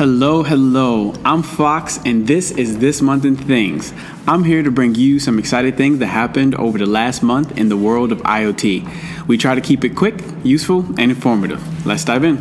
Hello, I'm Fox, and this is This Month in Things. I'm here to bring you some exciting things that happened over the last month in the world of IoT. We try to keep it quick, useful, and informative. Let's dive in.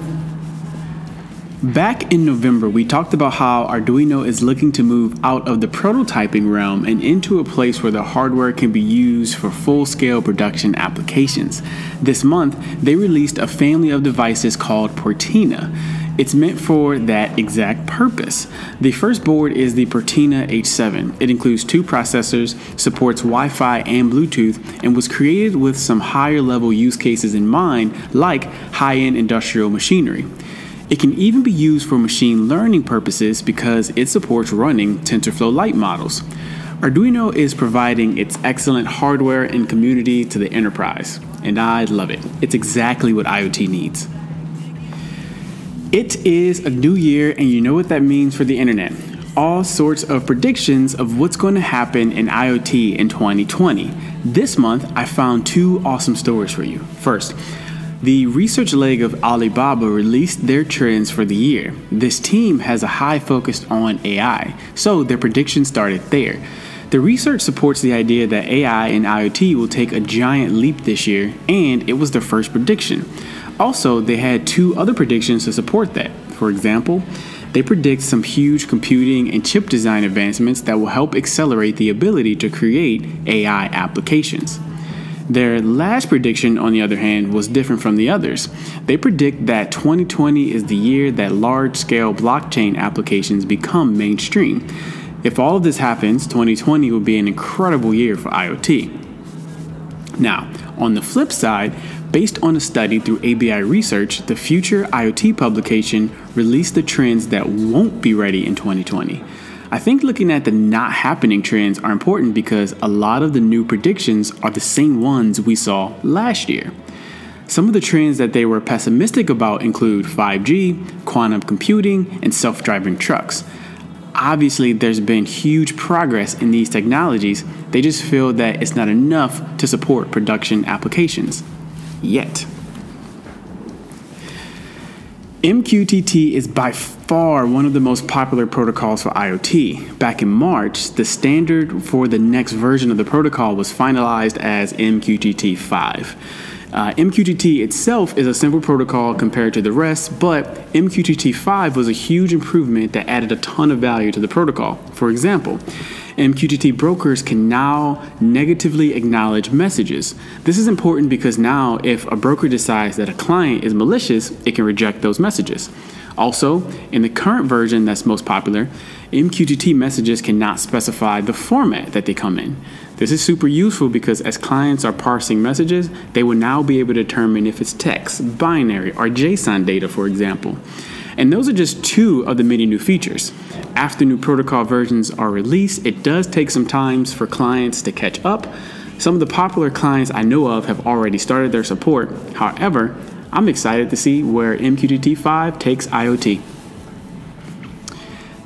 Back in November, we talked about how Arduino is looking to move out of the prototyping realm and into a place where the hardware can be used for full-scale production applications. This month, they released a family of devices called Portenta. It's meant for that exact purpose. The first board is the Portenta H7. It includes 2 processors, supports Wi-Fi and Bluetooth, and was created with some higher level use cases in mind, like high-end industrial machinery. It can even be used for machine learning purposes because it supports running TensorFlow Lite models. Arduino is providing its excellent hardware and community to the enterprise, and I love it. It's exactly what IoT needs. It is a new year, and you know what that means for the internet. All sorts of predictions of what's going to happen in IoT in 2020. This month, I found 2 awesome stories for you. First, the research leg of Alibaba released their trends for the year. This team has a high focus on AI, so their predictions started there. The research supports the idea that AI and IoT will take a giant leap this year, and it was their first prediction. Also, they had 2 other predictions to support that. For example, they predict some huge computing and chip design advancements that will help accelerate the ability to create AI applications. Their last prediction, on the other hand, was different from the others. They predict that 2020 is the year that large-scale blockchain applications become mainstream. If all of this happens, 2020 will be an incredible year for IoT. Now, on the flip side, based on a study through ABI Research, the Future IoT publication released the trends that won't be ready in 2020. I think looking at the not happening trends are important because a lot of the new predictions are the same ones we saw last year. Some of the trends that they were pessimistic about include 5G, quantum computing, and self-driving trucks. Obviously, there's been huge progress in these technologies. They just feel that it's not enough to support production applications. Yet. MQTT is by far one of the most popular protocols for IoT. Back in March, the standard for the next version of the protocol was finalized as MQTT 5. MQTT itself is a simple protocol compared to the rest, but MQTT 5 was a huge improvement that added a ton of value to the protocol. For example, MQTT brokers can now negatively acknowledge messages. This is important because now if a broker decides that a client is malicious, it can reject those messages. Also, in the current version that's most popular, MQTT messages cannot specify the format that they come in. This is super useful because as clients are parsing messages, they will now be able to determine if it's text, binary, or JSON data, for example. And those are just 2 of the many new features. After new protocol versions are released, it does take some time for clients to catch up. Some of the popular clients I know of have already started their support. However, I'm excited to see where MQTT 5 takes IoT.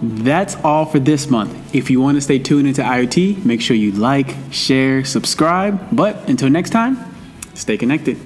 That's all for this month. If you want to stay tuned into IoT, make sure you like, share, subscribe. But until next time, stay connected.